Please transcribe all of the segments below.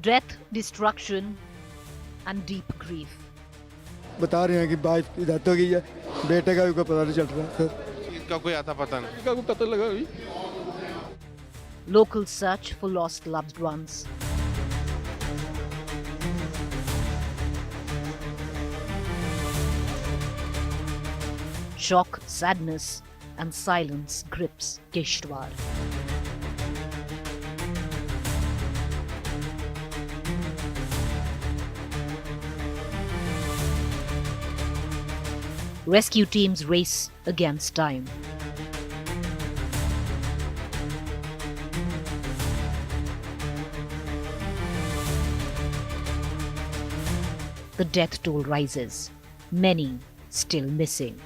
Death, destruction, and deep grief. बता रहे हैं कि बाइक की डेथ हो गई है, बेटे का भी कोई पता नहीं चल रहा सर। इसका कोई आता पता नहीं। इसका कोई पता लगा अभी। Local search for lost loved ones. Shock, sadness, and silence grips Kishtwar. Rescue teams race against time. The death toll rises, many still missing.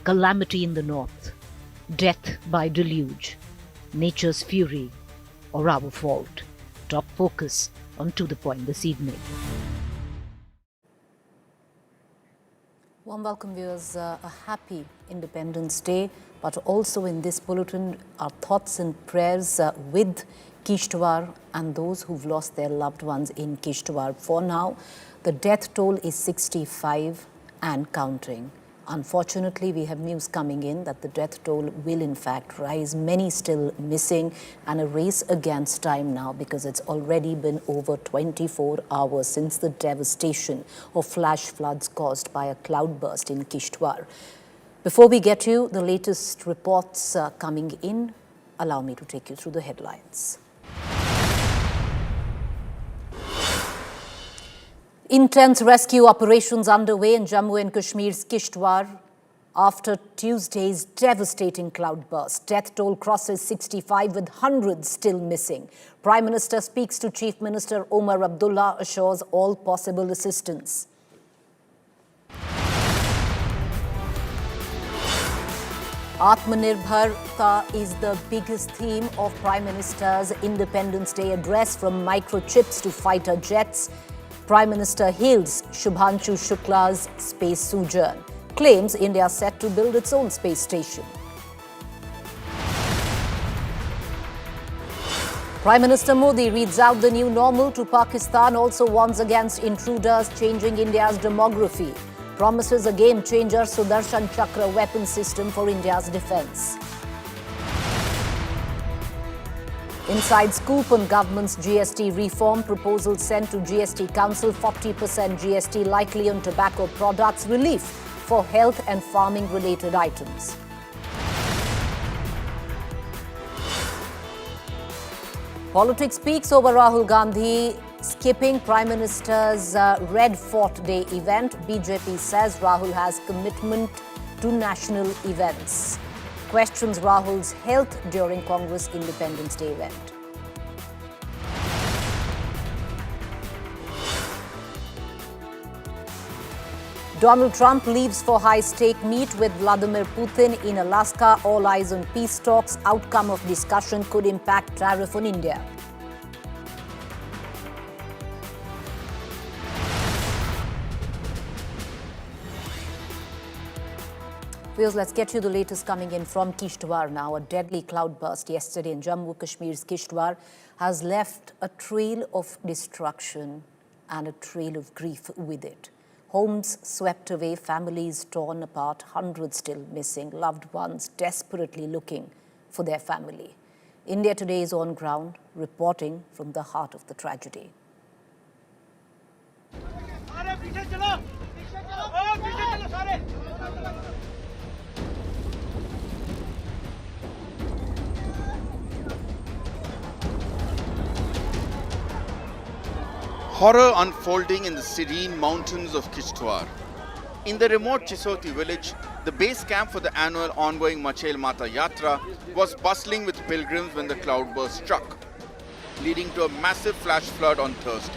Calamity in the north, death by deluge, nature's fury, or our fault. Top focus on To The Point this evening. Warm welcome, viewers. A happy Independence Day, but also in this bulletin, our thoughts and prayers with Kishtwar and those who've lost their loved ones in Kishtwar. For now, the death toll is 65 and counting. Unfortunately, we have news coming in that the death toll will in fact rise. Many still missing, and a race against time now because it's already been over 24 hours since the devastation of flash floods caused by a cloudburst in Kishtwar. Before we get you the latest reports coming in, allow me to take you through the headlines. Intense rescue operations underway in Jammu and Kashmir's Kishtwar after Tuesday's devastating cloudburst. Death toll crosses 65 with hundreds still missing. Prime Minister speaks to Chief Minister Omar Abdullah, assures all possible assistance. Atmanirbharta is the biggest theme of Prime Minister's Independence Day address, from microchips to fighter jets. Prime Minister hails Shubhanshu Shukla's space sojourn, claims India set to build its own space station. Prime Minister Modi reads out the new normal to Pakistan, also warns against intruders changing India's demography. Promises a game-changer Sudarshan Chakra weapon system for India's defence. Inside scoop on government's GST reform, proposal sent to GST Council, 40% GST likely on tobacco products, relief for health and farming related items. Politics peaks over Rahul Gandhi skipping Prime Minister's Red Fort Day event. BJP says Rahul has commitment to national events. Questions Rahul's health during Congress Independence Day event. Donald Trump leaves for high-stake meet with Vladimir Putin in Alaska. All eyes on peace talks. Outcome of discussion could impact tariff on India. Viewers, let's get you the latest coming in from Kishtwar now. A deadly cloudburst yesterday in Jammu Kashmir's Kishtwar has left a trail of destruction and a trail of grief with it. Homes swept away, families torn apart, hundreds still missing, loved ones desperately looking for their family. India Today is on ground, reporting from the heart of the tragedy. Horror unfolding in the serene mountains of Kishtwar. In the remote Chisoti village, the base camp for the annual ongoing Machel Mata Yatra was bustling with pilgrims when the cloudburst struck, leading to a massive flash flood on Thursday.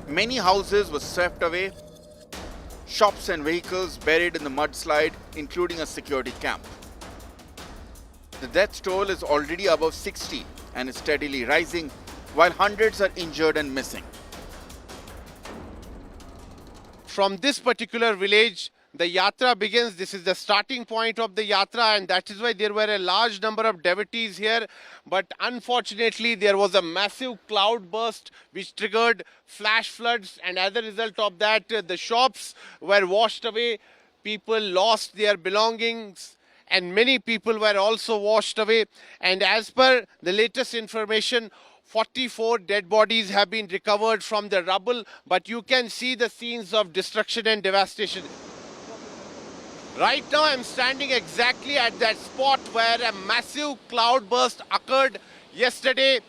Many houses were swept away, shops and vehicles buried in the mudslide, including a security camp. The death toll is already above 60 and is steadily rising, while hundreds are injured and missing. From this particular village, the yatra begins. This is the starting point of the yatra, and that is why there were a large number of devotees here. But unfortunately, there was a massive cloud burst which triggered flash floods, and as a result of that, the shops were washed away. People lost their belongings, and many people were also washed away. And as per the latest information, 44 dead bodies have been recovered from the rubble, but you can see the scenes of destruction and devastation. Right now I'm standing exactly at that spot where a massive cloudburst occurred yesterday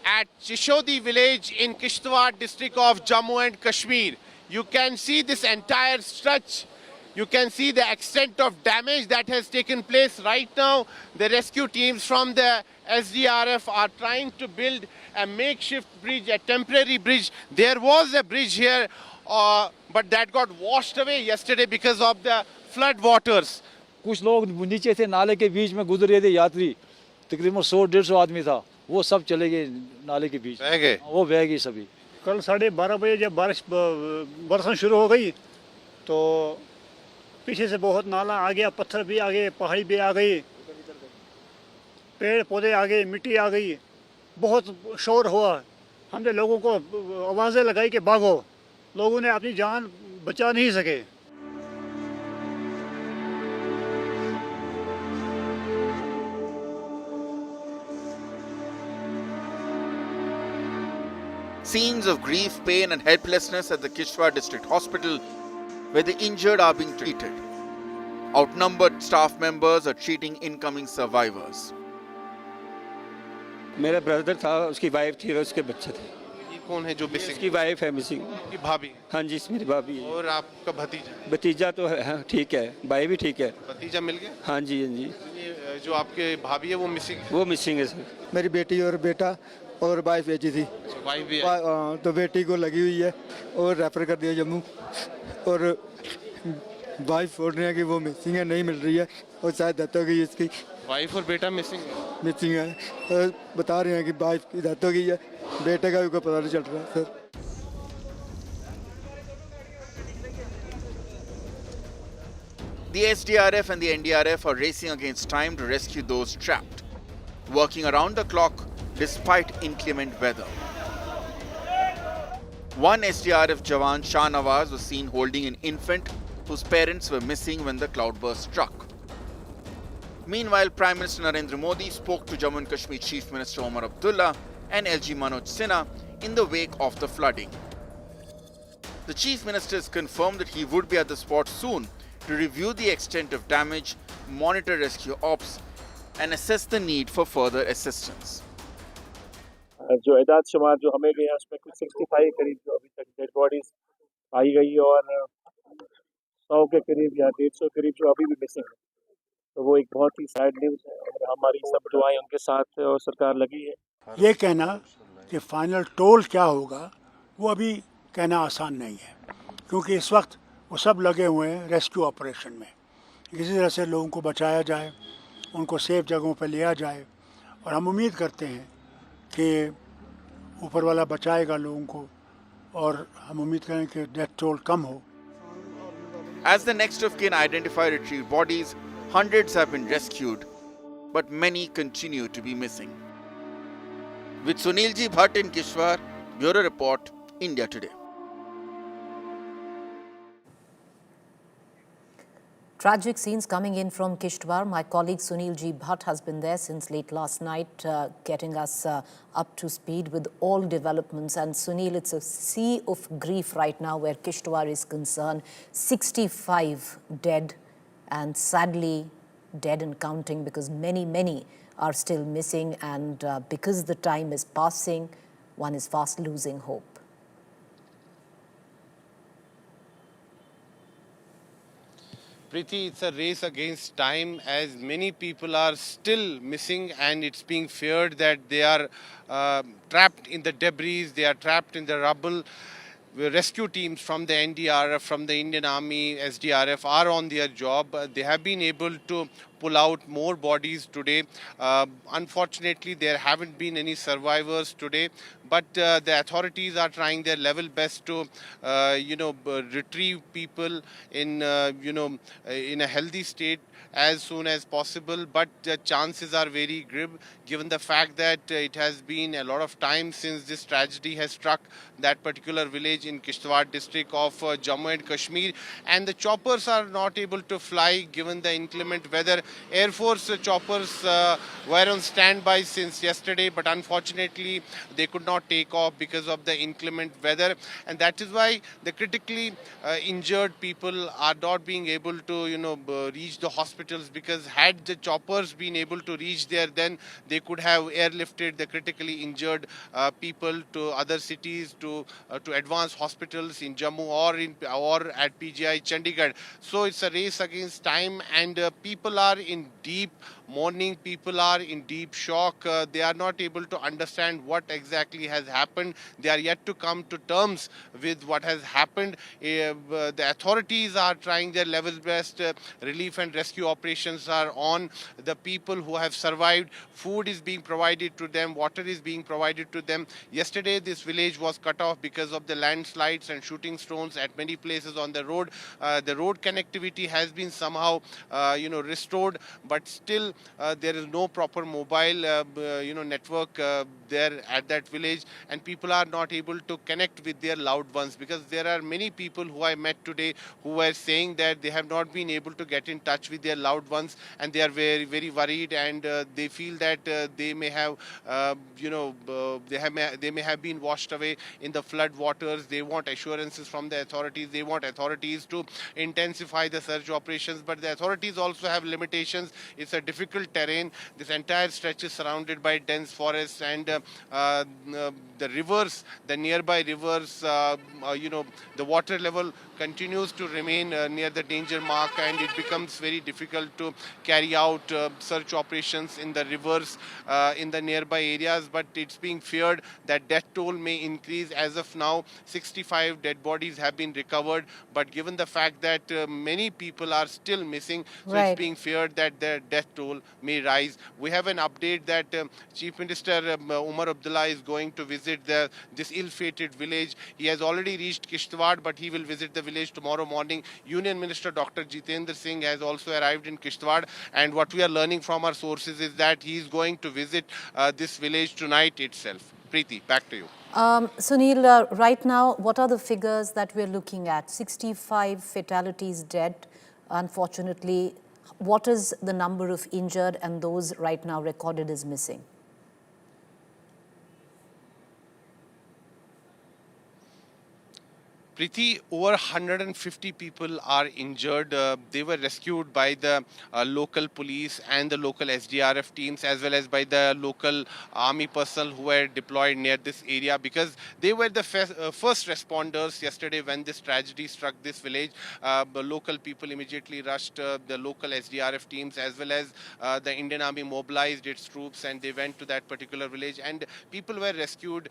at Chishodi village in Kishtwar district of Jammu and Kashmir. You can see this entire stretch. You can see the extent of damage that has taken place. Right now, the rescue teams from the SDRF are trying to build a makeshift bridge, a temporary bridge. There was a bridge here, but that got washed away yesterday because of the flood waters. कुछ लोग नीचे थे, नाले के बीच में गुजर रहे थे यात्री, तकरीबन 100-150 आदमी था, वो सब चले गए नाले के बीच, बह गए, वो बह गए सभी। कल 12:30 बजे जब बारिश बरसना शुरू हो गई तो पीछे से बहुत नाला आ गया, पत्थर भी आ गए, पहाड़ी भी आ गई, पेड़ पौधे आ गए, मिट्टी आ गई, बहुत शोर हुआ। हमने लोगों को आवाज़ें लगाई कि भागो, लोगों ने अपनी जान बचा नहीं सके। Scenes of grief, pain and helplessness at the Kishtwar District Hospital where the injured are being treated. Outnumbered staff members are treating incoming survivors. मेरा ब्रदर था, उसकी वाइफ थी और उसके बच्चे थे। ये कौन है जो मिसिंग? उसकी वाइफ है मिसिंग। की भाभी? हाँ जी, मेरी भाभी है। और आपका भतीजा? भतीजा तो है, ठीक है, भाई भी ठीक है। भतीजा मिल गया? हाँ जी, हाँ जी। ये जो आपके भाभी है वो मिसिंग है? वो मिसिंग है सर। मेरी बेटी और बेटा और वाइफ भेजी थी। वाइफ भी है? तो बेटी को लगी हुई है और रेफर कर दिया जम्मू, और वाइफ बोल रही है कि वो मिसिंग है, नहीं मिल रही है और शायद डेथ हो गई इसकी। वाइफ और बेटा मिसिंग है? मिसिंग है, और बता रहे हैं कि वाइफ की डेथ हो गई है, बेटे का भी कोई पता नहीं चल रहा है sir. The SDRF and the NDRF are racing against time to rescue those trapped, working around the clock despite inclement weather. One SDRF Jawan, Shah Nawaz, was seen holding an infant whose parents were missing when the cloudburst struck. Meanwhile, Prime Minister Narendra Modi spoke to Jammu and Kashmir Chief Minister Omar Abdullah and LG Manoj Sinha in the wake of the flooding. The Chief Minister has confirmed that he would be at the spot soon to review the extent of damage, monitor rescue ops, and assess the need for further assistance. जो एदाद शुमार जो हमें गए हैं उसमें कुछ 65 करीब जो अभी तक डेड बॉडीज पाई गई है और 100 के करीब या 150 करीब जो अभी भी मिसिंग है, तो वो एक बहुत ही सैड न्यूज़ है और हमारी सब दुआएं उनके साथ और सरकार लगी है। ये कहना कि फाइनल टोल क्या होगा वो अभी कहना आसान नहीं है, क्योंकि इस वक्त वो सब लगे हुए हैं रेस्क्यू ऑपरेशन में। किसी तरह से लोगों को बचाया जाए, उनको सेफ जगहों पर लिया जाए, और हम उम्मीद करते हैं कि ऊपर वाला बचाएगा लोगों को, और हम उम्मीद करें कि डेथ टोल कम हो। As the next of kin identify retrieved bodies, hundreds have been rescued, but many continue to be missing. With Sunilji Bhatt in Kishtwar, Bureau Report, India Today. Tragic scenes coming in from Kishtwar. My colleague Sunil G. Bhatt has been there since late last night, getting us up to speed with all developments. And Sunil, it's a sea of grief right now where Kishtwar is concerned. 65 dead, and sadly dead and counting, because many are still missing. And because the time is passing, one is fast losing hope. Preeti, it's a race against time as many people are still missing, and it's being feared that they are trapped in the debris, they are trapped in the rubble. Rescue teams from the NDRF, from the Indian Army, SDRF are on their job. They have been able to pull out more bodies today. Unfortunately, there haven't been any survivors today, but the authorities are trying their level best to, retrieve people in, in a healthy state as soon as possible. But the chances are very grim, given the fact that it has been a lot of time since this tragedy has struck that particular village in Kishtwar district of Jammu and Kashmir, and the choppers are not able to fly given the inclement weather. Air Force choppers were on standby since yesterday, but unfortunately they could not take off because of the inclement weather, and that is why the critically injured people are not being able to reach the hospitals, because had the choppers been able to reach there, then they could have airlifted the critically injured people to other cities, to advanced hospitals in Jammu or at PGI Chandigarh. So it's a race against time, and people are in deep mourning. People are in deep shock. They are not able to understand what exactly has happened. They are yet to come to terms with what has happened. The authorities are trying their level best. Relief and rescue operations are on. The people who have survived, food is being provided to them, water is being provided to them. Yesterday, this village was cut off because of the landslides and shooting stones at many places on the road. The road connectivity has been somehow, restored, but still there is no proper mobile, network there at that village, and people are not able to connect with their loved ones, because there are many people who I met today who were saying that they have not been able to get in touch with their loved ones, and they are very, very worried, and they feel that they may have, they may have been washed away in the flood waters. They want assurances from the authorities. They want authorities to intensify the search operations, but the authorities also have limitations. It's a difficult terrain. This entire stretch is surrounded by dense forests, and the rivers, the nearby rivers, the water level continues to remain near the danger mark, and it becomes very difficult to carry out search operations in the rivers in the nearby areas. But it's being feared that death toll may increase. As of now, 65 dead bodies have been recovered, but given the fact that many people are still missing, so Right. it's being feared that the death toll may rise. We have an update that Chief Minister Umar Abdullah is going to visit this ill-fated village. He has already reached Kishtwar, but he will visit the village tomorrow morning. Union Minister Dr. Jitendra Singh has also arrived in Kishtwar, and what we are learning from our sources is that he is going to visit this village tonight itself. Preeti, back to you. Sunil, right now, what are the figures that we're looking at? 65 fatalities dead, unfortunately. What is the number of injured and those right now recorded as missing? Preeti, over 150 people are injured. They were rescued by the local police and the local SDRF teams, as well as by the local army personnel who were deployed near this area, because they were the first responders yesterday when this tragedy struck this village. The local people immediately rushed. The local SDRF teams, as well as the Indian Army, mobilized its troops, and they went to that particular village, and people were rescued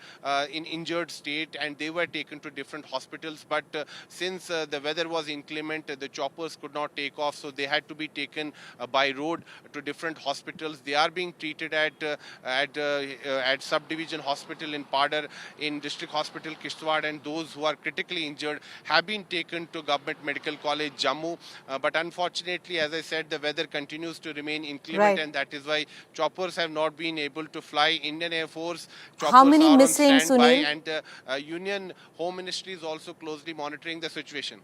in injured state, and they were taken to different hospitals. But since the weather was inclement, the choppers could not take off, so they had to be taken by road to different hospitals. They are being treated at subdivision hospital in Padar, in district hospital Kishtwar, and those who are critically injured have been taken to Government Medical College Jammu. But unfortunately, as I said, the weather continues to remain inclement, Right. and that is why choppers have not been able to fly. Indian Air Force choppers How many are missing, on standby, Sunil? and Union Home Ministry is also closely monitoring the situation.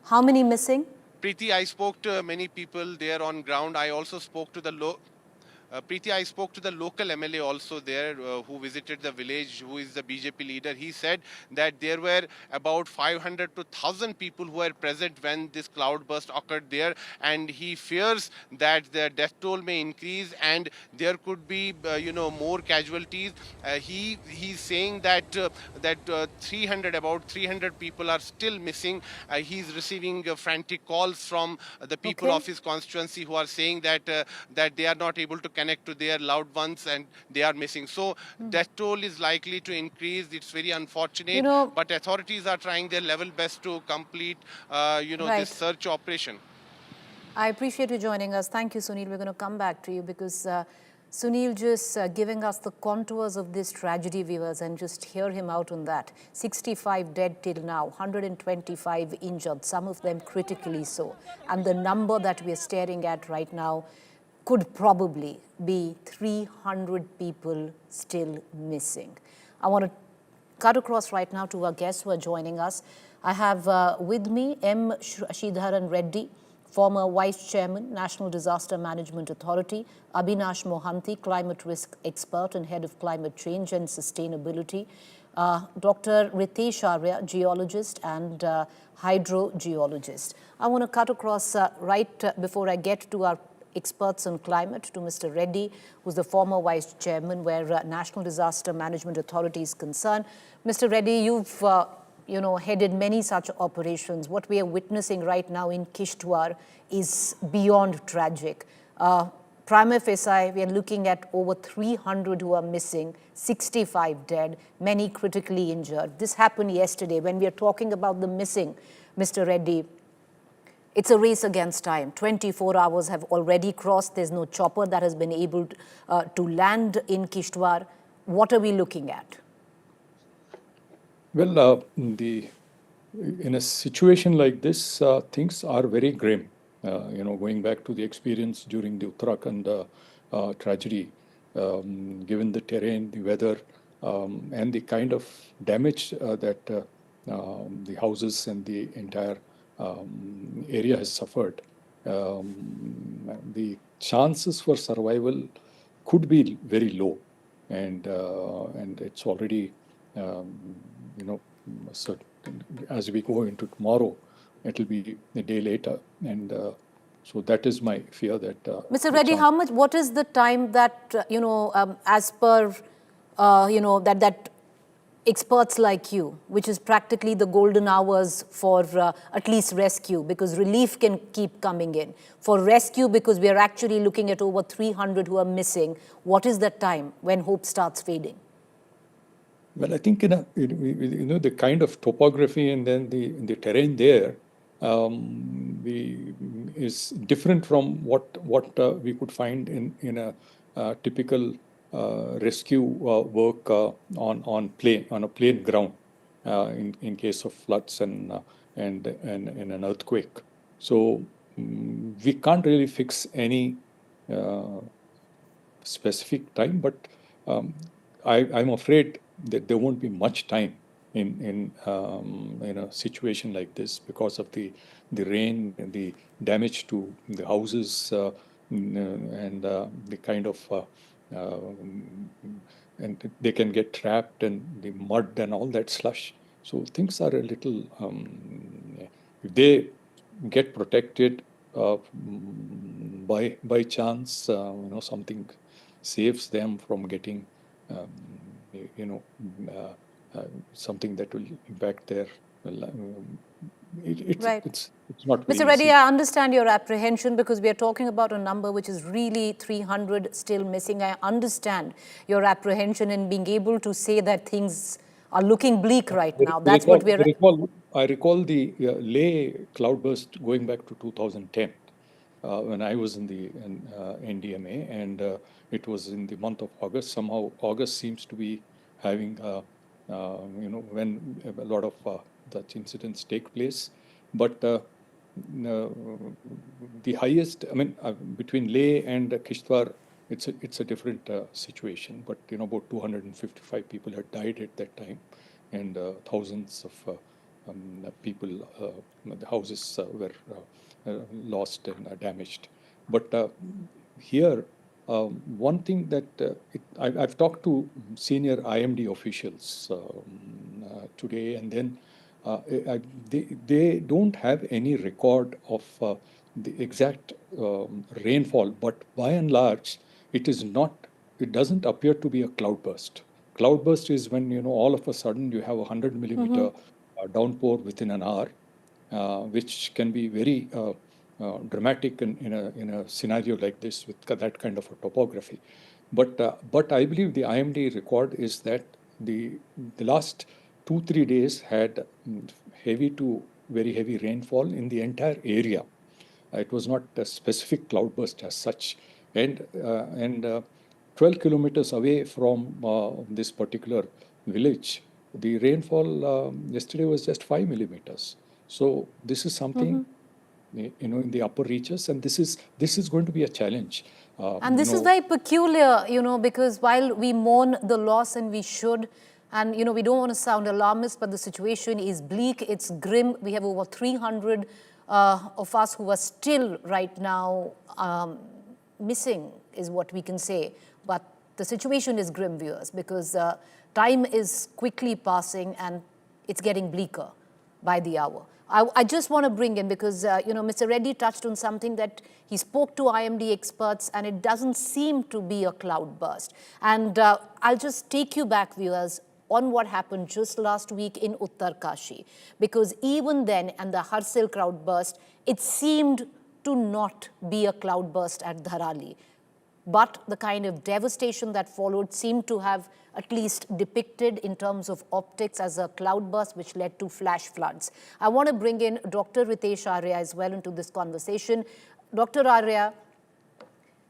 How many missing? Preeti, I spoke to many people there on ground. I also spoke to the Preeti, I spoke to the local MLA also there who visited the village, who is the BJP leader. He said that there were about 500 to 1,000 people who were present when this cloudburst occurred there, and he fears that the death toll may increase and there could be, more casualties. He's saying that 300, about 300 people are still missing. He's receiving frantic calls from the people Okay. of his constituency who are saying that that they are not able to connect to their loved ones and they are missing. So death toll is likely to increase. It's very unfortunate, You know- but authorities are trying their level best to complete, Right. this search operation. I appreciate you joining us. Thank you, Sunil. We're going to come back to you because Sunil just giving us the contours of this tragedy, viewers, and just hear him out on that. 65 dead till now, 125 injured, some of them critically so. And the number that we're staring at right now could probably be 300 people still missing. I want to cut across right now to our guests who are joining us. I have with me M. Sridharan Reddy, former Vice Chairman, National Disaster Management Authority, Abhinash Mohanty, climate risk expert and head of climate change and sustainability, Dr. Ritesh Arya, geologist and hydrogeologist. I want to cut across before I get to our experts on climate, to Mr. Reddy, who's the former Vice Chairman where National Disaster Management Authority is concerned. Mr. Reddy, you've headed many such operations. What we are witnessing right now in Kishtwar is beyond tragic. Prima facie, we are looking at over 300 who are missing, 65 dead, many critically injured. This happened yesterday. When we are talking about the missing, Mr. Reddy, it's a race against time. 24 hours have already crossed. There's no chopper that has been able to land in Kishtwar. What are we looking at? Well, in a situation like this, things are very grim. Going back to the experience during the Uttarakhand tragedy, given the terrain, the weather, and the kind of damage that the houses and the entire area has suffered, the chances for survival could be very low, and it's already. So as we go into tomorrow, it will be a day later, and so that is my fear that. Mr. Reddy, what is the time that as per that experts like you, which is practically the golden hours for at least rescue, because relief can keep coming in. For rescue, because we are actually looking at over 300 who are missing, what is the time when hope starts fading? Well, I think the kind of topography and then the terrain there is different from what we could find in a typical rescue work on a plain ground in case of floods and an earthquake. So we can't really fix any specific time, but I'm afraid that there won't be much time in a situation like this because of the rain and the damage to the houses and the kind of and they can get trapped in the mud and all that slush. So things are a little if they get protected by chance, something saves them from getting something that will impact their right. It's not Mr. Reddy, I understand your apprehension because we are talking about a number which is really 300 still missing. I understand your apprehension in being able to say that things are looking bleak right now. That's what we're... I recall the Leh cloudburst going back to 2010 when I was in the NDMA, and it was in the month of August. Somehow August seems to be having, when a lot of such incidents take place. But the highest, between Leh and Kishtwar, it's a different situation. But about 255 people had died at that time, and thousands of people, the houses were lost and damaged. But here, one thing that I've talked to senior IMD officials today, and then they don't have any record of the exact rainfall, but by and large, it doesn't appear to be a cloudburst. Cloudburst is when, all of a sudden you have 100 millimeter downpour within an hour, which can be very dramatic in a scenario like this with that kind of a topography. But I believe the IMD record is that the last 2-3 days had heavy to very heavy rainfall in the entire area. It was not a specific cloudburst as such. And 12 kilometers away from this particular village, the rainfall yesterday was just 5 millimeters. So this is something, in the upper reaches, and this is going to be a challenge. And this is very peculiar, because while we mourn the loss, and we should, and, we don't want to sound alarmist, but the situation is bleak, it's grim. We have over 300 of us who are still right now missing, is what we can say. But the situation is grim, viewers, because time is quickly passing and it's getting bleaker by the hour. I just want to bring in, because, Mr. Reddy touched on something, that he spoke to IMD experts and it doesn't seem to be a cloudburst. And I'll just take you back, viewers, on what happened just last week in Uttarkashi. Because even then, and the Harsil cloudburst, it seemed to not be a cloudburst at Dharali. But the kind of devastation that followed seemed to have at least depicted in terms of optics as a cloudburst, which led to flash floods. I want to bring in Dr. Ritesh Arya as well into this conversation. Dr. Arya,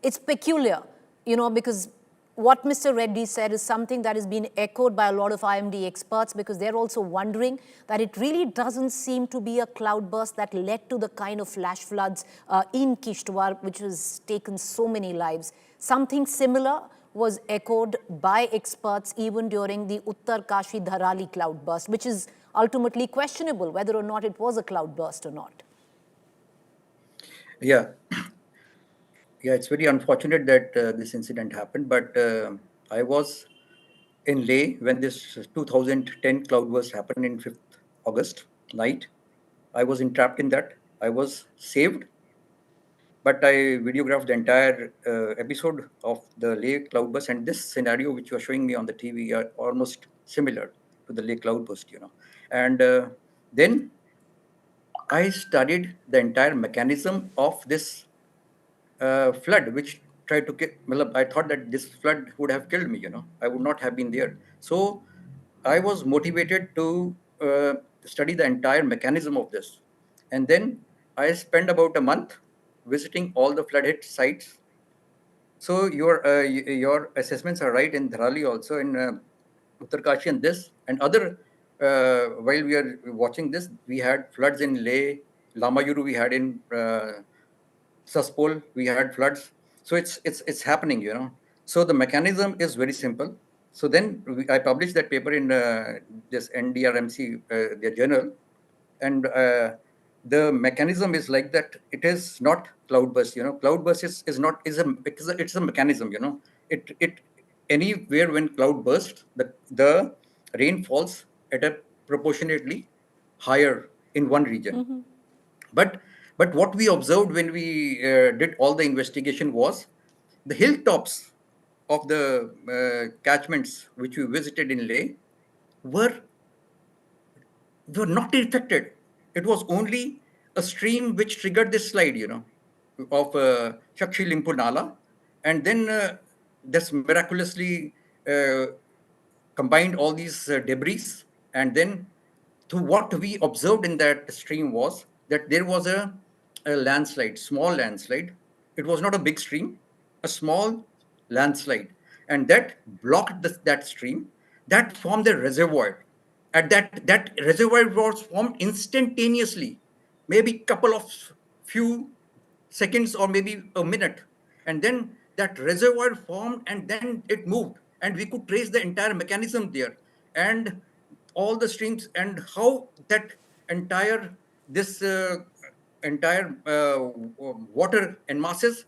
it's peculiar, because what Mr. Reddy said is something that has been echoed by a lot of IMD experts, because they're also wondering that it really doesn't seem to be a cloudburst that led to the kind of flash floods in Kishtwar, which has taken so many lives. Something similar was echoed by experts even during the Uttarkashi Dharali cloudburst, which is ultimately questionable whether or not it was a cloudburst or not. Yeah. Yeah, it's very unfortunate that this incident happened, but I was in Leh when this 2010 cloudburst happened in 5th August night. I was entrapped in that. I was saved, but I videographed the entire episode of the Leh cloudburst, and this scenario which you are showing me on the TV are almost similar to the Leh cloudburst, And then I studied the entire mechanism of this flood, which tried to kill. I thought that this flood would have killed me, I would not have been there. So I was motivated to study the entire mechanism of this. And then I spent about a month visiting all the flood hit sites. So your assessments are right in Dharali, also in Uttarkashi, and this and other. While we are watching this, we had floods in Leh, Lamayuru, we had in Saspol, we had floods. So it's happening, So the mechanism is very simple. So then I published that paper in this NDRMC, their journal, and the mechanism is like that. It is not cloudburst, Cloudburst it's a mechanism, It anywhere when cloud bursts, the rain falls at a proportionately higher in one region. But what we observed when we did all the investigation was the hilltops of the catchments which we visited in Leh were not affected. It was only a stream which triggered this slide, of Shakshi Limpu Nala, and then this miraculously combined all these debris, and then to what we observed in that stream was that there was a landslide, small landslide. It was not a big stream, a small landslide, and that blocked that stream. That formed a reservoir. At that reservoir was formed instantaneously, maybe couple of few seconds or maybe a minute, and then that reservoir formed and then it moved, and we could trace the entire mechanism there and all the streams and how that entire water and masses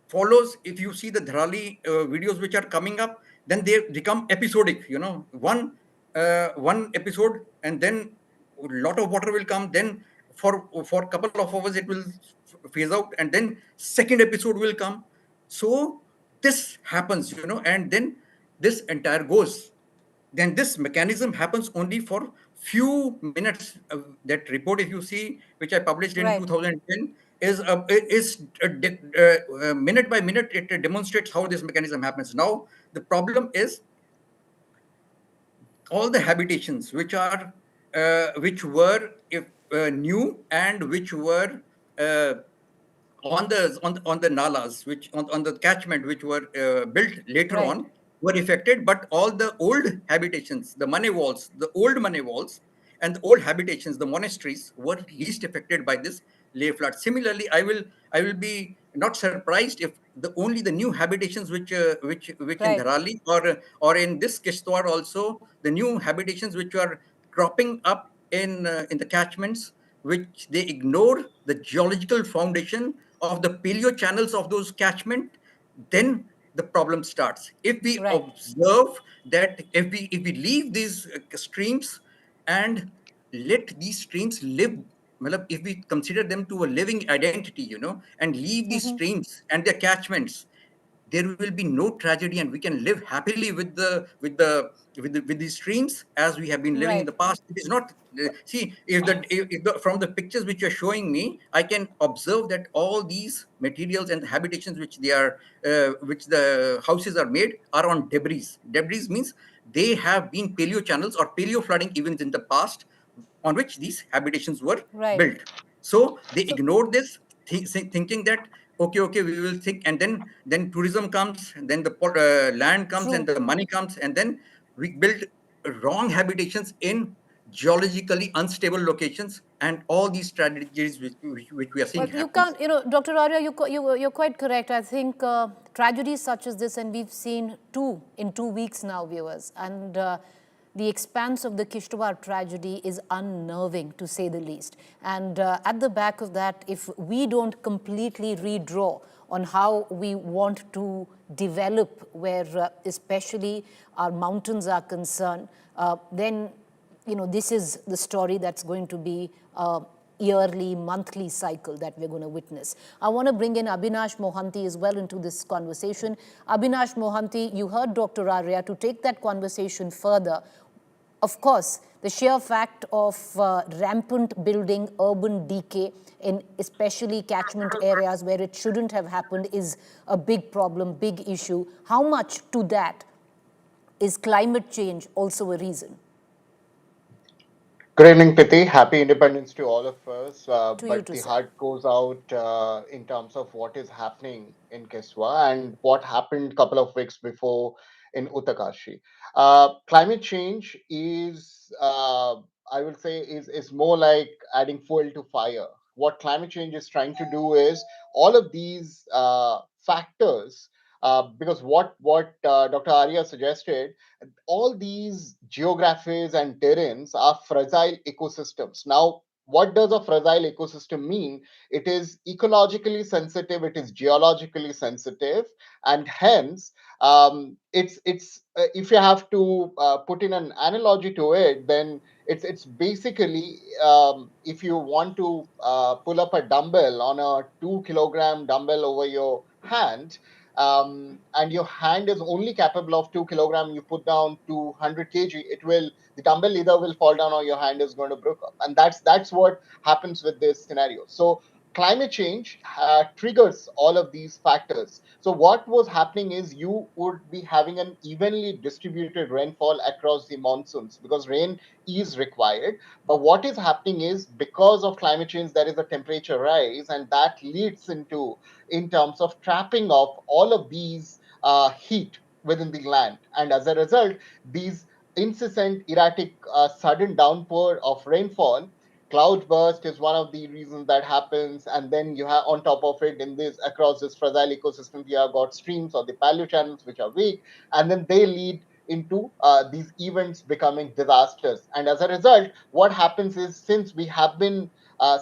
follows. If you see the Dharali videos which are coming up, then they become episodic, one episode, and then a lot of water will come, then for a couple of hours it will phase out, and then second episode will come. So this happens, and then this entire goes. Then this mechanism happens only for few minutes. That report, if you see, which I published in 2010, is minute by minute, it demonstrates how this mechanism happens. Now, the problem is all the habitations which were new and which were on the nalas, which on the catchment which were built later Right. on, were affected, but all the old habitations, the money walls, the old money walls, and the old habitations, the monasteries, were least affected by this lay flood. Similarly, I will be not surprised if only the new habitations which in Right. Dharali or in this Kishtwar also, the new habitations which are cropping up in the catchments, which they ignore the geological foundation of the paleo channels of those catchment, then the problem starts. If we Right. observe that, if we leave these streams and let these streams live, matlab, if we consider them to a living identity, and leave these streams and their catchments, there will be no tragedy, and we can live happily with these streams as we have been living in Right. the past. It is not see, from the pictures which you're showing me, I can observe that all these materials and habitations which the houses are made are on debris. Debris means they have been paleo channels or paleo flooding events in the past on which these habitations were Right. built. So they So ignored this, thinking that okay, we will think, and then tourism comes, and then the land comes, and true. the money comes, and then we build wrong habitations in geologically unstable locations, and all these strategies which we are seeing Well, you happens. can't, Dr. Arya, you're quite correct. I think tragedies such as this, and we've seen two in 2 weeks now, viewers, and the expanse of the Kishtwar tragedy is unnerving, to say the least. And at the back of that, if we don't completely redraw on how we want to develop where especially our mountains are concerned, then this is the story that's going to be a yearly, monthly cycle that we're going to witness. I want to bring in Abhinash Mohanty as well into this conversation. Abhinash Mohanty, you heard Dr. Arya. To take that conversation further, of course, the sheer fact of rampant building, urban decay, in especially catchment areas where it shouldn't have happened is a big problem, big issue. How much to that is climate change also a reason? Good evening, Piti. Happy Independence to all of us. To you But too, the sir. heart goes out in terms of what is happening in Kiswa and what happened a couple of weeks before in Uttakashi. Climate change is, I would say, is more like adding fuel to fire. What climate change is trying to do is all of these factors, because what Dr. Arya suggested, all these geographies and terrains are fragile ecosystems. Now, what does a fragile ecosystem mean? It is ecologically sensitive, it is geologically sensitive, and hence, it's if you have to put in an analogy to it, then it's basically, if you want to pull up a dumbbell on a 2 kilogram dumbbell over your hand, and your hand is only capable of 2 kilogram, you put down 200 kg, the dumbbell either will fall down or your hand is going to break up, and that's what happens with this scenario. So climate change triggers all of these factors. So what was happening is you would be having an evenly distributed rainfall across the monsoons because rain is required. But what is happening is because of climate change, there is a temperature rise, and that leads into in terms of trapping of all of these heat within the land. And as a result, these incessant, erratic, sudden downpour of rainfall, cloudburst is one of the reasons that happens. And then you have on top of it, in this across this fragile ecosystem, you have got streams or the paleo channels which are weak, and then they lead into these events becoming disasters. And as a result, what happens is, since we have been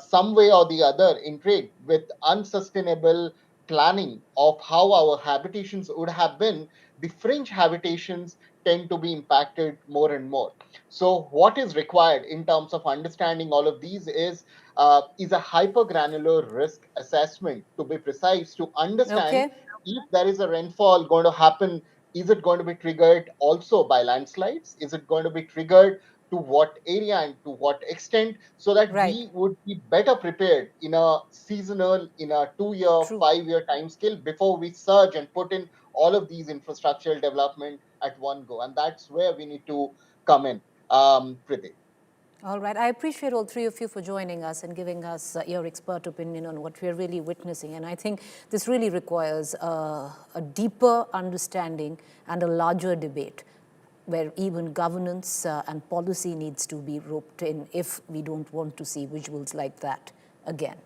some way or the other intrigued with unsustainable planning of how our habitations would have been, the fringe habitations tend to be impacted more and more. So, what is required in terms of understanding all of these is a hypergranular risk assessment, to be precise, to understand Okay. if there is a rainfall going to happen. Is it going to be triggered also by landslides? Is it going to be triggered to what area and to what extent, so that Right. we would be better prepared in a seasonal, in a 2 year, True. 5 year time scale before we surge and put in all of these infrastructural development at one go. And that's where we need to come in, Priti. All right. I appreciate all three of you for joining us and giving us your expert opinion on what we're really witnessing. And I think this really requires a deeper understanding and a larger debate where even governance and policy needs to be roped in if we don't want to see visuals like that again.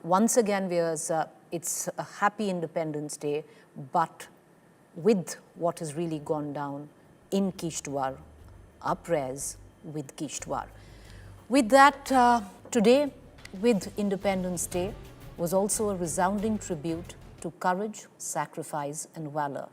Once again, viewers, it's a happy Independence Day, but with what has really gone down in Kishtwar, our prayers with Kishtwar. With that, today, with Independence Day, was also a resounding tribute to courage, sacrifice and valor.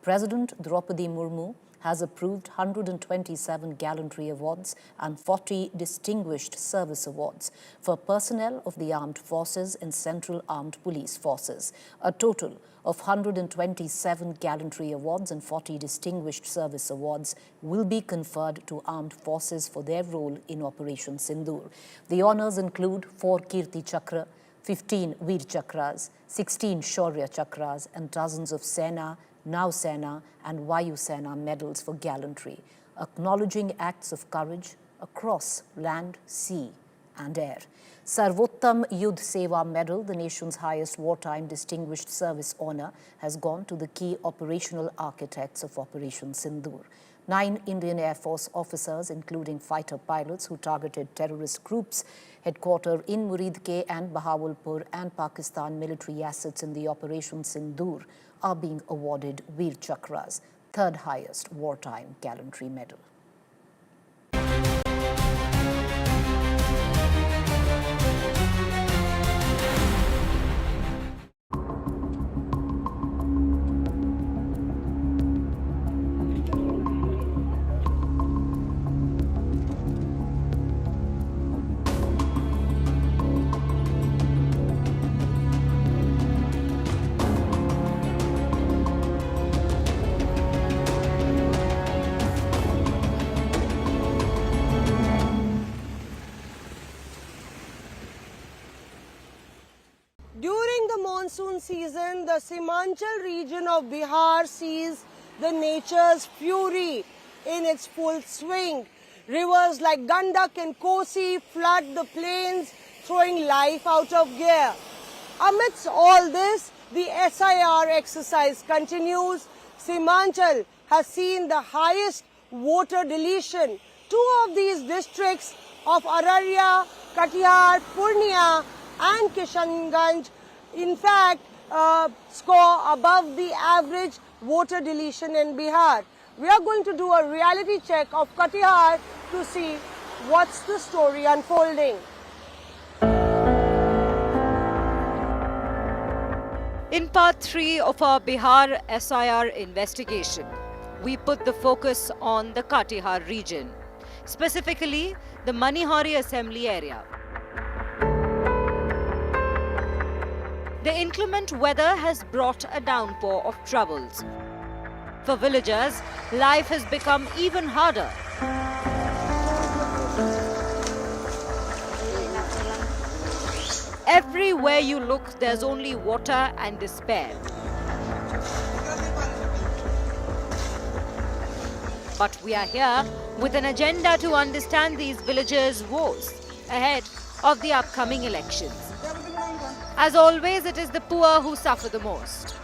President Draupadi Murmu has approved 127 Gallantry Awards and 40 Distinguished Service Awards for personnel of the Armed Forces and Central Armed Police Forces. A total of 127 Gallantry Awards and 40 Distinguished Service Awards will be conferred to armed forces for their role in Operation Sindoor. The honours include 4 Kirti Chakra, 15 Veer Chakras, 16 Shaurya Chakras and dozens of Sena, Nav Sena and Vayu Sena medals for gallantry, acknowledging acts of courage across land, sea and air. Sarvottam Yudh Seva Medal, the nation's highest wartime distinguished service honour, has gone to the key operational architects of Operation Sindoor. 9 Indian Air Force officers, including fighter pilots who targeted terrorist groups headquartered in Muridke and Bahawalpur and Pakistan military assets in the Operation Sindoor, are being awarded Veer Chakras, third highest wartime gallantry medal. During the monsoon season, the Simanchal region of Bihar sees the nature's fury in its full swing. Rivers like Gandak and Kosi flood the plains, throwing life out of gear. Amidst all this, the SIR exercise continues. Simanchal has seen the highest voter deletion. 2 of these districts of Araria, Katihar, Purnia and Kishanganj, in fact, score above the average voter deletion in Bihar. We are going to do a reality check of Katihar to see what's the story unfolding. In part 3 of our Bihar SIR investigation, we put the focus on the Katihar region, specifically the Manihari Assembly area. The inclement weather has brought a downpour of troubles. For villagers, life has become even harder. Everywhere you look, there's only water and despair. But we are here with an agenda to understand these villagers' woes ahead of the upcoming elections. As always, it is the poor who suffer the most.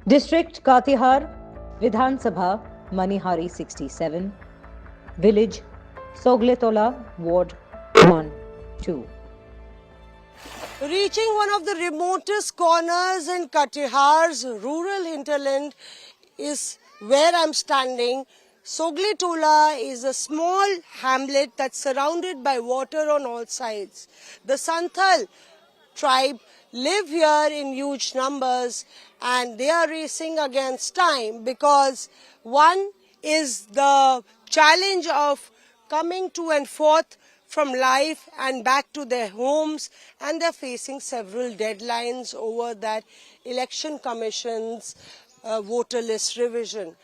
District Katihar, Vidhan Sabha, Manihari 67, Village Sogletola, Ward 1, 2. Reaching one of the remotest corners in Katihar's rural hinterland is where I'm standing. Sogletola is a small hamlet that's surrounded by water on all sides. The Santhal tribe live here in huge numbers and they are racing against time because one is the challenge of coming to and forth from life and back to their homes, and they're facing several deadlines over that election commission's voter list revision.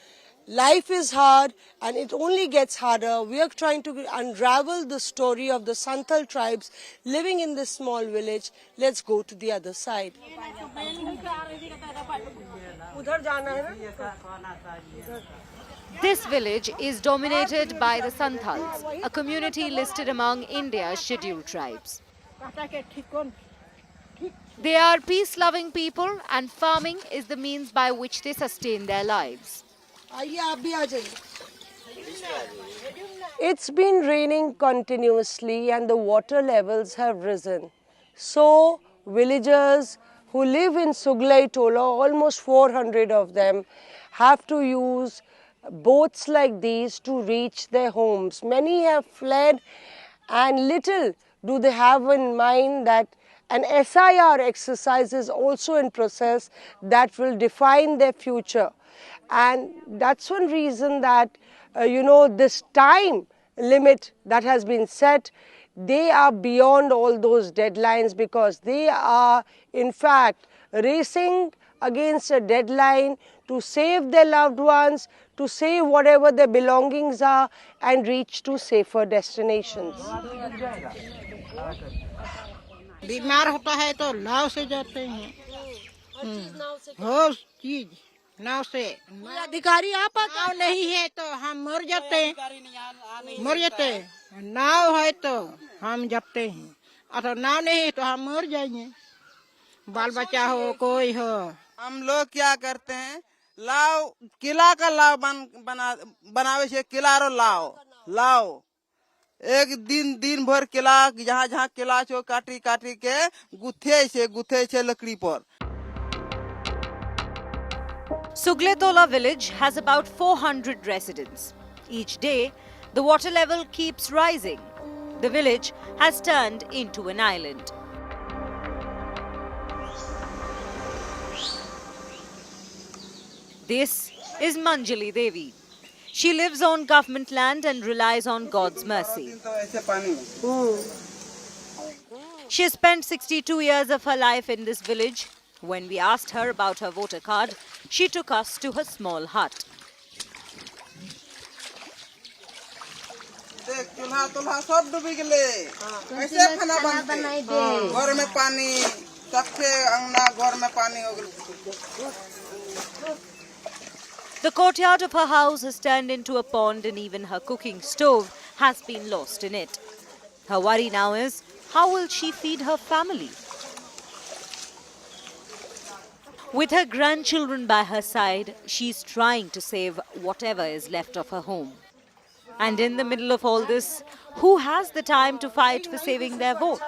Life is hard and it only gets harder. We are trying to unravel the story of the Santhal tribes living in this small village. Let's go to the other side. उधर जाना है ना। This village is dominated by the Santals, a community listed among India's scheduled tribes. They are peace-loving people and farming is the means by which they sustain their lives. आइए आप भी आ जाइए. It's been raining continuously and the water levels have risen. So villagers who live in Suglai Tola, almost 400 of them, have to use boats like these to reach their homes. Many have fled and little do they have in mind that an SIR exercise is also in process that will define their future. And that's one reason that, this time limit that has been set, they are beyond all those deadlines because they are in fact racing against a deadline to save their loved ones, to save whatever their belongings are and reach to safer destinations. बीमार होता है तो नाव से जाते हैं। हर चीज नाव से। अधिकारी आप नाव नहीं है तो हम मर जाते हैं। नाव है तो हम जाते हैं। अगर नाव नहीं है तो हम मर जाएंगे। बाल बच्चा हो कोई हो। हम लोग क्या करते हैं, लाव किला का लाव बनावे से किलारो लाव एक दिन भर किला जहाँ किला छो काटी के गुथे से लकड़ी पर. Suglai Tola village has about 400 residents. Each day, the water level keeps rising. The village has turned into an island. This is Manjali Devi. She lives on government land and relies on God's mercy. She spent 62 years of her life in this village. When we asked her about her voter card, she took us to her small hut. चूल्हा सब डूबी गले, कैसे खाना बनाई दे? घर में पानी, सबके अंगना घर में पानी हो गया. The courtyard of her house has turned into a pond and even her cooking stove has been lost in it. Her worry now is, how will she feed her family? With her grandchildren by her side, she's trying to save whatever is left of her home. And in the middle of all this, who has the time to fight for saving their vote?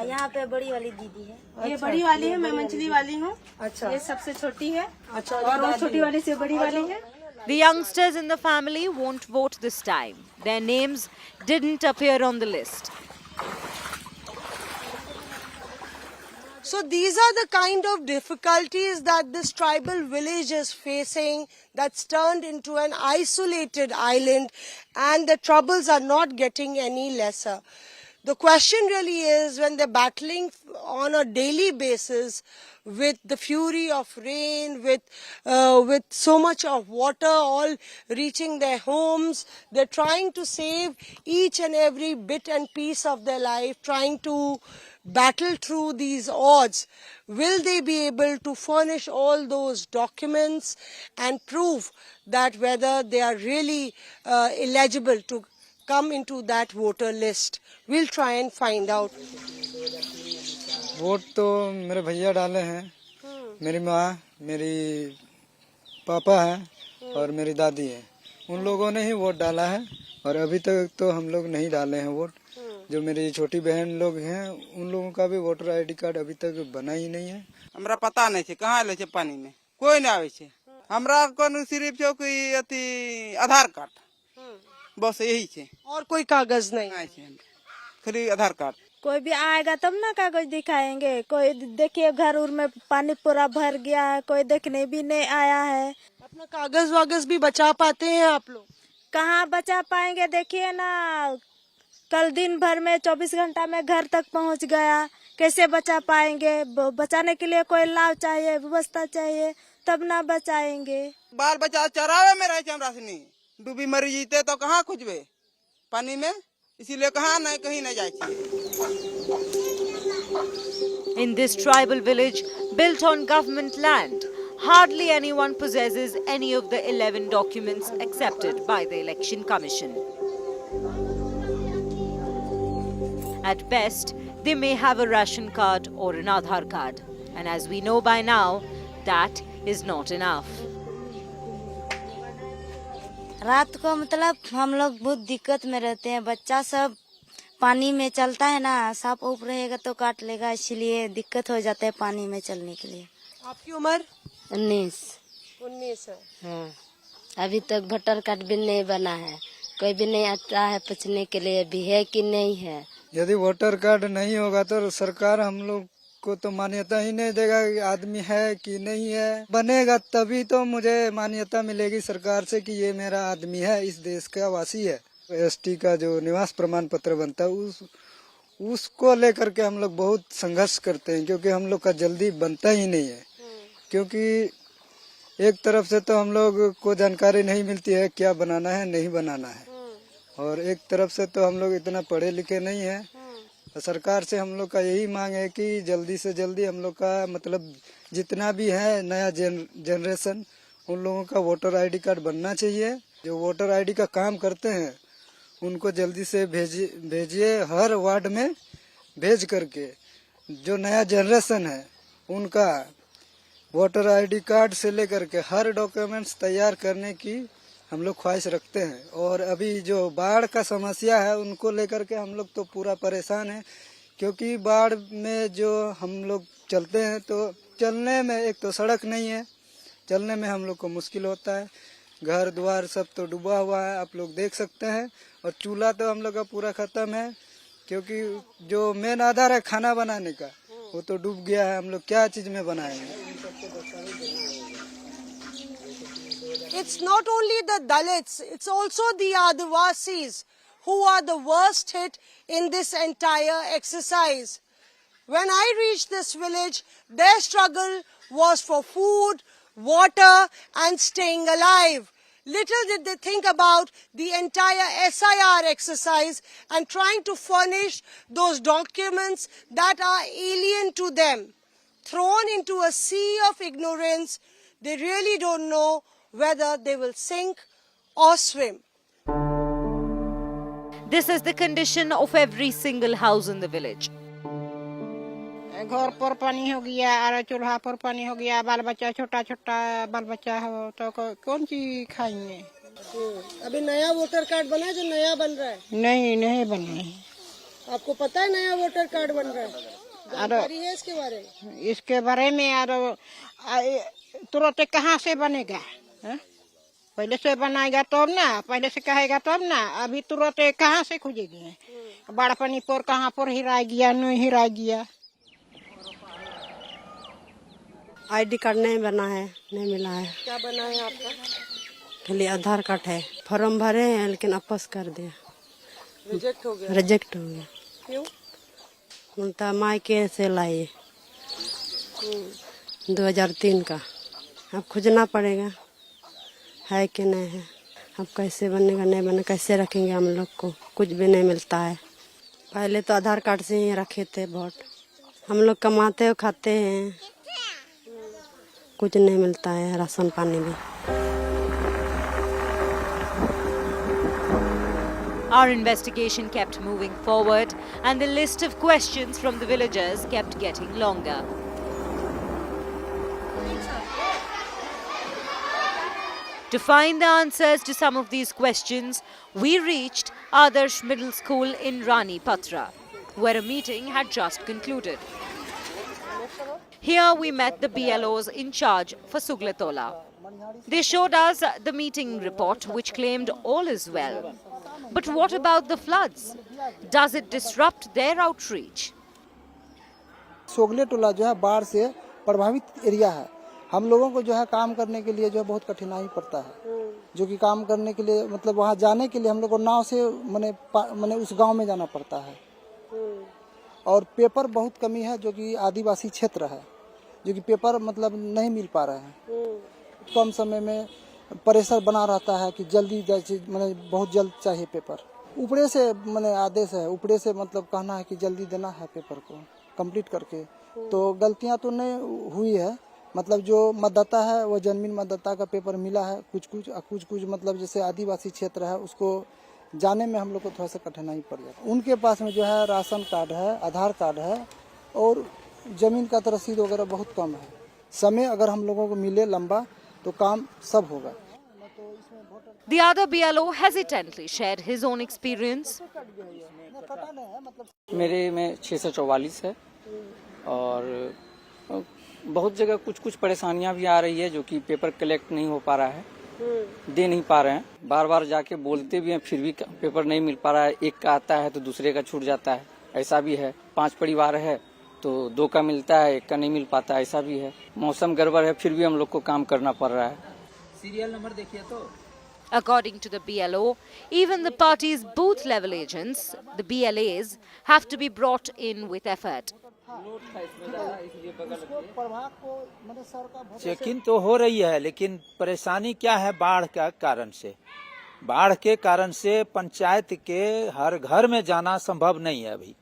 यहाँ पे बड़ी वाली दीदी है। ये बड़ी वाली है, मैं मंचली वाली हूँ। अच्छा। ये सबसे छोटी है। अच्छा। और वो छोटी वाली से बड़ी वाली है। The youngsters in the family won't vote this time. Their names didn't appear on the list. So these are the kind of difficulties that this tribal village is facing, that's turned into an isolated island, and the troubles are not getting any lesser. The question really is, when they're battling on a daily basis with the fury of rain, with so much of water all reaching their homes, they're trying to save each and every bit and piece of their life, trying to battle through these odds. Will they be able to furnish all those documents and prove that whether they are really eligible to come into that voter list? We'll try and find out. Vote तो मेरे भैया डाले हैं, मेरी माँ, मेरी पापा हैं और मेरी दादी है. उन लोगों ने ही वोट डाला है और अभी तक तो हम लोग नहीं डाले हैं वोट. जो मेरी छोटी बहन लोग हैं, उन लोगों का भी वोटर आईडी कार्ड अभी तक बना ही नहीं है. हमरा पता नहीं है कहाँ ले पानी में कोई नहीं आवे छे. हमरा को सिर्फ जो कोई अति आधार कार्ड, बस यही है. और कोई कागज नहीं है, खाली आधार कार्ड. कोई भी आएगा तब ना कागज दिखाएंगे. कोई देखिए घर उर में पानी पूरा भर गया है, कोई देखने भी नहीं आया है. अपना कागज वागज भी बचा पाते हैं आप लोग? कहाँ बचा पाएंगे, देखिए ना कल दिन भर में 24 घंटा में घर तक पहुंच गया. कैसे बचा पाएंगे? बचाने के लिए कोई लाभ चाहिए, व्यवस्था चाहिए, तब ना बचाएंगे. बाल बच्चा चरावे में रहे हमरा सनी, डूबी मरी जीते तो कहाँ खोजबे पानी में, इसीलिए कहाँ नहीं कहीं नहीं जाए. In this tribal village, built on government land, hardly anyone possesses any of the 11 documents accepted by the Election Commission. At best, they may have a ration card or an Aadhaar card. And as we know by now, that is not enough. रात को मतलब हम लोग बहुत दिक्कत में रहते हैं। बच्चा सब पानी में चलता है ना, सांप ऊप रहेगा तो काट लेगा, इसलिए दिक्कत हो जाता है पानी में चलने के लिए। आपकी उम्र 19 है। हाँ, अभी तक वोटर कार्ड भी नहीं बना है, कोई भी नहीं आता है पूछने के लिए भी है कि नहीं है। यदि वोटर कार्ड नहीं होगा तो सरकार हम लोग को तो मान्यता ही नहीं देगा कि आदमी है कि नहीं है। बनेगा तभी तो मुझे मान्यता मिलेगी सरकार से कि ये मेरा आदमी है, इस देश का वासी है। एसटी का जो निवास प्रमाण पत्र बनता है उसको लेकर के हम लोग बहुत संघर्ष करते हैं, क्योंकि हम लोग का जल्दी बनता ही नहीं है। क्योंकि एक तरफ से तो हम लोग को जानकारी नहीं मिलती है क्या बनाना है नहीं बनाना है, और एक तरफ से तो हम लोग इतना पढ़े लिखे नहीं है। तो सरकार से हम लोग का यही मांग है कि जल्दी से जल्दी हम लोग का मतलब जितना भी है नया जनरेशन, उन लोगों का वोटर आईडी कार्ड बनना चाहिए। जो वोटर आईडी का काम करते हैं उनको जल्दी से भेजिए, हर वार्ड में भेज करके जो नया जनरेशन है उनका वोटर आईडी कार्ड से लेकर के हर डॉक्यूमेंट्स तैयार करने की हम लोग ख्वाहिश रखते हैं। और अभी जो बाढ़ का समस्या है उनको लेकर के हम लोग तो पूरा परेशान है, क्योंकि बाढ़ में जो हम लोग चलते हैं तो चलने में एक तो सड़क नहीं है, चलने में हम लोग को मुश्किल होता है। घर द्वार सब तो डूबा हुआ है, आप लोग देख सकते हैं। और चूल्हा तो हम लोग का पूरा खत्म है, क्योंकि जो मेन आधार है खाना बनाने का वो तो डूब गया है। हम लोग क्या चीज में बनाएंगे। It's not only the Dalits, it's also the Adivasis who are the worst hit in this entire exercise. When I reached this village, their struggle was for food, water and staying alive. Little did they think about the entire SIR exercise and trying to furnish those documents that are alien to them. Thrown into a sea of ignorance, they really don't know whether they will sink or swim. This is the condition of every single house in the village. घर पर पानी हो गया और चूल्हा पर पानी हो गया, बाल बच्चा छोटा छोटा बाल बच्चा हो तो कौन चीज खाएंगे। अभी नया वोटर कार्ड बना है जो नया बन रहा है? नहीं बना है। आपको पता है नया वोटर कार्ड बन रहा है? जानकारी है इसके बारे में? तुरंत कहाँ से बनेगा? पहले से बनाएगा तब ना, पहले से कहेगा तब ना। अभी तुरंत कहाँ से खोजेगी? बाढ़ पानी पर कहाँ पर हिरा गया, नहीं हिरा गया। आईडी कार्ड नहीं बना है, नहीं मिला है। क्या बना है आपका? खाली आधार कार्ड है। फॉर्म भरे हैं लेकिन वापस कर दिया, रिजेक्ट हो गया। रिजेक्ट हो गया। क्यों? उल्टा मायके से लाए 2003 का। अब खोजना पड़ेगा है कि नहीं है। अब कैसे बनेगा नहीं बनेगा, कैसे रखेंगे हम लोग को? कुछ भी नहीं मिलता है। पहले तो आधार कार्ड से ही रखे थे वोट। हम लोग कमाते हो खाते हैं, कुछ नहीं मिलता है, राशन पानी भी। Our investigation kept moving forward and the list of questions from the villagers kept getting longer. To find the answers to some of these questions, we reached Adarsh Middle School in Rani Patra, where a meeting had just concluded. Here we met the BLOs in charge for Sugletola. They showed us the meeting report which claimed all is well. But what about the floods? Does it disrupt their outreach? सोगलेटोला जो है बाढ़ से प्रभावित area है। हम लोगों को जो है काम करने के लिए जो है बहुत कठिनाई पड़ता है, जो कि काम करने के लिए मतलब वहाँ जाने के लिए हम लोग को नाव से मने उस गांव में जाना पड़ता है। और पेपर बहुत कमी है, जो कि आदिवासी क्षेत्र है, जो कि पेपर मतलब नहीं मिल पा रहे हैं। कम समय में प्रेशर बना रहता है कि जल्दी मैंने बहुत जल्द चाहिए पेपर। ऊपरे से मैंने आदेश है, ऊपरे से मतलब कहना है कि जल्दी देना है पेपर को कंप्लीट करके, तो गलतियां तो नहीं हुई है, मतलब जो मतदाता है वो जन्मीन मतदाता का पेपर मिला है, कुछ मतलब जैसे आदिवासी क्षेत्र है उसको जाने में हम लोग को थोड़ा सा कठिनाई पड़ जाता है। उनके पास में जो है राशन कार्ड है, आधार कार्ड है और जमीन का तो रसीद वगैरह बहुत कम है। समय अगर हम लोगों को मिले लंबा तो काम सब होगा। The other BLO hesitantly shared his own experience. मेरे में 644 है और बहुत जगह कुछ परेशानियां भी आ रही है, जो कि पेपर कलेक्ट नहीं हो पा रहा है, दे नहीं पा रहे हैं। बार बार जाके बोलते भी हैं फिर भी पेपर नहीं मिल पा रहा है। एक का आता है तो दूसरे का छूट जाता है, ऐसा भी है। 5 परिवार है तो 2 का मिलता है, 1 का नहीं मिल पाता, ऐसा भी है। मौसम गड़बड़ है फिर भी हम लोग को काम करना पड़ रहा है। सीरियल नंबर देखिए तो। According to the BLO, even the party's booth level agents, the BLAs, have to be brought in with effort. Checking तो हो रही है, लेकिन परेशानी क्या है? बाढ़ का कारण से, बाढ़ के कारण से पंचायत के हर घर में जाना संभव नहीं है। अभी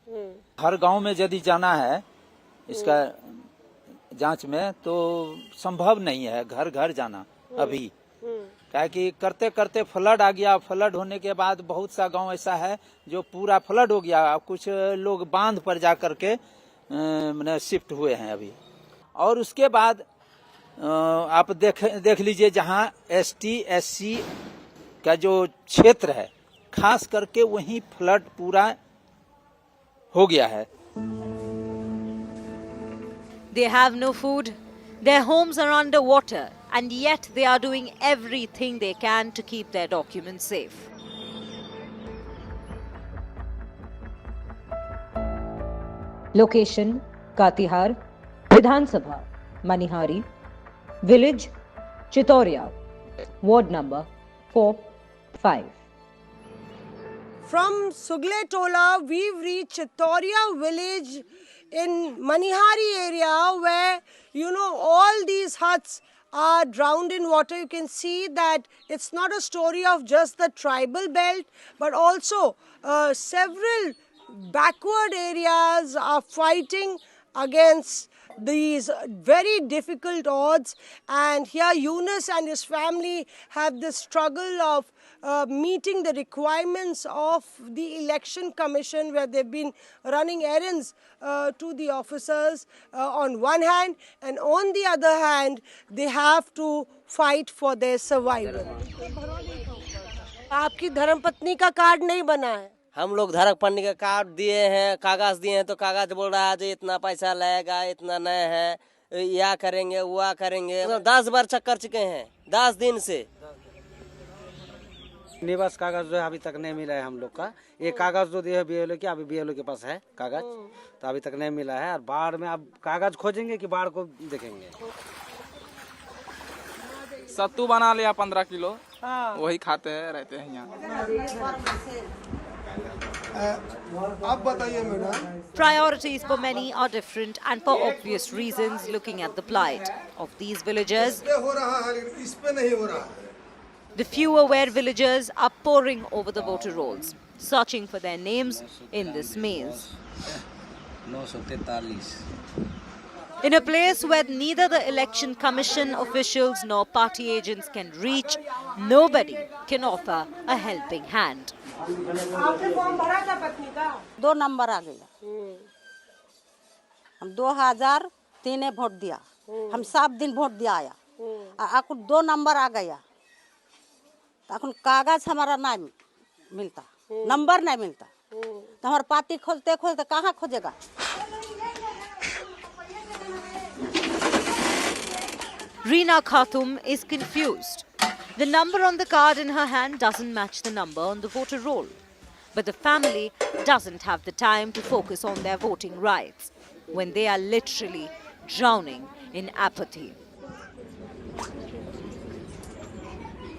हर गांव में यदि जाना है इसका जांच में तो संभव नहीं है घर घर जाना अभी, क्या कि करते करते फ्लड आ गया। फ्लड होने के बाद बहुत सा गांव ऐसा है जो पूरा फ्लड हो गया। कुछ लोग बांध पर जा करके शिफ्ट हुए हैं अभी। और उसके बाद आप देख लीजिए जहां ST SC का जो क्षेत्र है खास करके वहीं फ्लड पूरा हो गया है। They have no food, their homes are under water, and yet they are doing everything they can to keep their documents safe. Location: Katihar, Vidhan Sabha, Manihari, Village: Chitoria, Ward number 4-5. From Sugle Tola, we've reached Chitoria village in Manihari area where, all these huts are drowned in water. You can see that it's not a story of just the tribal belt, but also several backward areas are fighting against these very difficult odds. And here Yunus and his family have the struggle of meeting the requirements of the election commission, where they've been running errands to the officers on one hand, and on the other hand they have to fight for their survival. आपकी धर्मपत्नी का card नहीं बना है? हम लोग धर्मपत्नी का कार्ड दिए हैं, कागज दिए हैं, तो कागज बोल रहा है जो इतना पैसा लगेगा, इतना नहीं है, या करेंगे वो करेंगे। 10 बार चक्कर चुके हैं 10 दिन से। निवास कागज जो है अभी तक नहीं मिला है हम लोग का। एक कागज जो दिए है BLO के, अभी BLO के पास है कागज, तो अभी तक नहीं मिला है। और बाढ़ में अब कागज खोजेंगे कि बाढ़ को देखेंगे। सत्तू बना लिया 15 किलो, वही खाते हैं, रहते हैं यहाँ। आप बताइए madam. Priorities for many are different, and for obvious reasons, looking at the plight of these villagers. The few aware villagers are poring over the voter rolls, searching for their names in this maze. 943. In a place where neither the election commission officials nor party agents can reach, nobody can offer a helping hand. आपने form भरा था पत्नी का? 2 number आ गया। हम 2003 में vote दिया, हम 7 दिन वोट दिया आया, आपको 2 नंबर आ गया। तो कागज हमारा नहीं मिलता, नंबर नहीं मिलता, तो हमारा पार्टी खोलते खोलते कहाँ खोजेगा? Reena Khatum is confused. The number on the card in her hand doesn't match the number on the voter roll. But the family doesn't have the time to focus on their voting rights when they are literally drowning in apathy.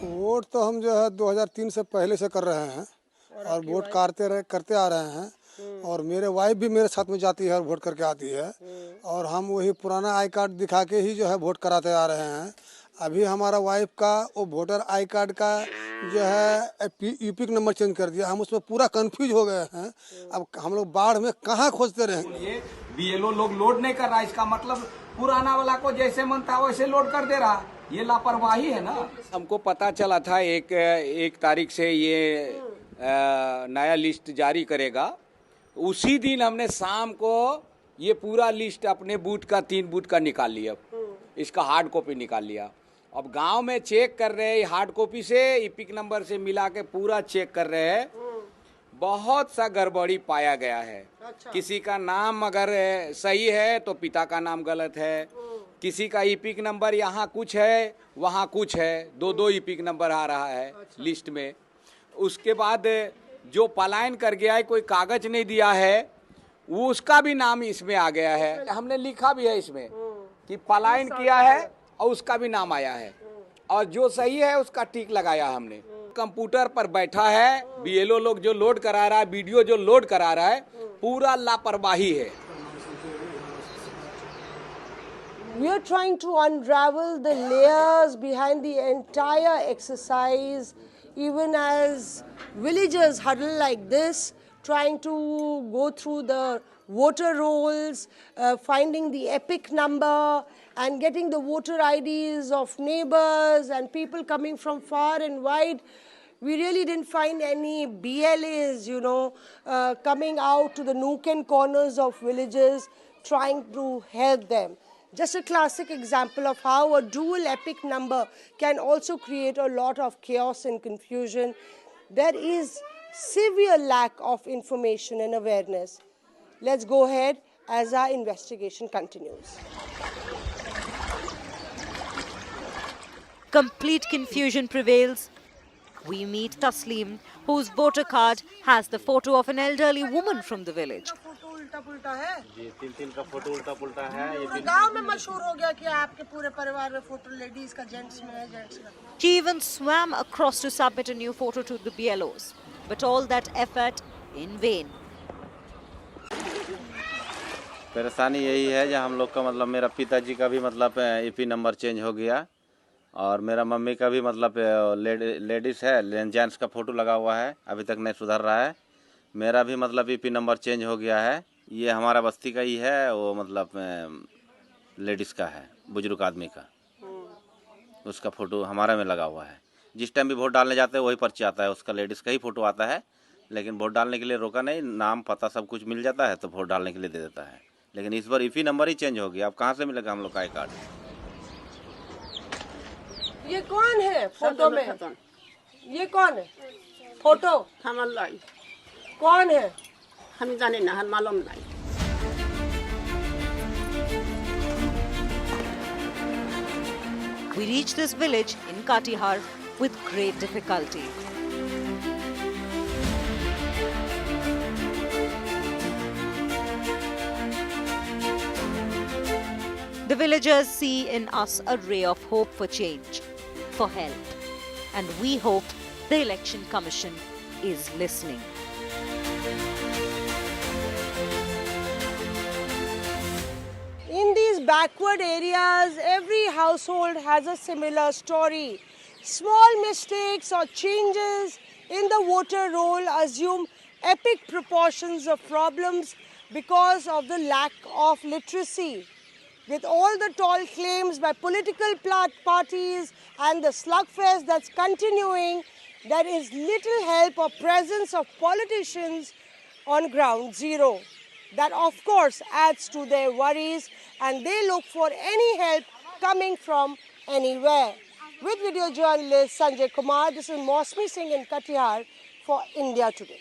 Vote तो हम जो है 2003 से पहले से कर रहे हैं और वोट करते आ रहे हैं। और मेरे वाइफ भी मेरे साथ में जाती है और वोट करके आती है, और हम वही पुराना आई कार्ड दिखा के ही जो है वोट कराते आ रहे हैं। अभी हमारा वाइफ का वो वोटर आई कार्ड का जो है यूपी नंबर चेंज कर दिया। हम उसमें पूरा कंफ्यूज हो गए हैं। अब हम लोग बाढ़ में कहाँ खोजते रहेंगे। बीएलओ लोग लोड नहीं कर रहा, इसका मतलब पुराना वाला को जैसे मन था वैसे लोड कर दे रहा। ये लापरवाही है ना। हमको पता चला था एक तारीख से ये नया लिस्ट जारी करेगा। उसी दिन हमने शाम को ये पूरा लिस्ट अपने बूथ का 3 बूथ का निकाल लिया, इसका हार्ड कॉपी निकाल लिया। अब गांव में चेक कर रहे हैं, हार्ड कॉपी से इपिक नंबर से मिला के पूरा चेक कर रहे हैं। बहुत सा गड़बड़ी पाया गया है। अच्छा। किसी का नाम अगर सही है तो पिता का नाम गलत है, किसी का इपिक नंबर यहाँ कुछ है वहाँ कुछ है, 2 इपिक नंबर आ रहा है। अच्छा। लिस्ट में। उसके बाद जो पलायन कर गया है, कोई कागज नहीं दिया है, वो उसका भी नाम इसमें आ गया है। हमने लिखा भी है इसमें कि पलायन किया है और उसका भी नाम आया है, और जो सही है उसका टिक लगाया हमने। कंप्यूटर पर बैठा है, बीएलओ लोग जो लोड करा रहा है, वीडियो जो लोड करा रहा है, पूरा लापरवाही है। We are trying to unravel the layers behind the entire exercise, even as villagers huddle like this, trying to go through the voter rolls, finding the epic number and getting the voter IDs of neighbors and people coming from far and wide. We really didn't find any BLAs, coming out to the nook and corners of villages trying to help them. Just a classic example of how a dual epic number can also create a lot of chaos and confusion. There is severe lack of information and awareness. Let's go ahead as our investigation continues. Complete confusion prevails. We meet Taslim, whose voter card has the photo of an elderly woman from the village. जी 3 का photo उल्टा पुल्टा है। ये गांव में मशहूर हो गया कि आपके पूरे परिवार में फोटो लेडीज का, जेंट्स में है, जेंट्स का। She even swam across to submit a new photo to the BLOs, but all that effort in vain. परेशानी यही है जो हम लोग का मतलब मेरा पिताजी का भी मतलब ईपी नंबर चेंज हो गया, और मेरा मम्मी का भी मतलब लेडीज है, जेंट्स का फोटो लगा हुआ है, अभी तक नहीं सुधर रहा है। मेरा भी मतलब ईपी नंबर चेंज हो गया है। ये हमारा बस्ती का ही है, वो मतलब लेडीज का है, बुजुर्ग आदमी का, उसका फोटो हमारा में लगा हुआ है। जिस टाइम भी वोट डालने जाते हैं वही पर्ची आता है, उसका लेडीज का ही फोटो आता है। लेकिन वोट डालने के लिए रोका नहीं, नाम पता सब कुछ मिल जाता है तो वोट डालने के लिए दे देता है। लेकिन इस बार ईपी नंबर ही चेंज हो गया। अब कहाँ से मिलेगा हम लोग का आई कार्ड? ये कौन है फोटो में? ये कौन है फोटो? हमारे कौन है? हम जाने ना, हम मालूम नहीं। We reach this village in Katihar with great difficulty. The villagers see in us a ray of hope for change, for help, and we hope the Election Commission is listening. In these backward areas, every household has a similar story. Small mistakes or changes in the voter roll assume epic proportions of problems because of the lack of literacy. With all the tall claims by political parties and the slugfest that's continuing, there is little help or presence of politicians on ground zero. That of course adds to their worries, and they look for any help coming from anywhere. With video journalist Sanjay Kumar, this is Mosmi Singh in Katihar for India Today.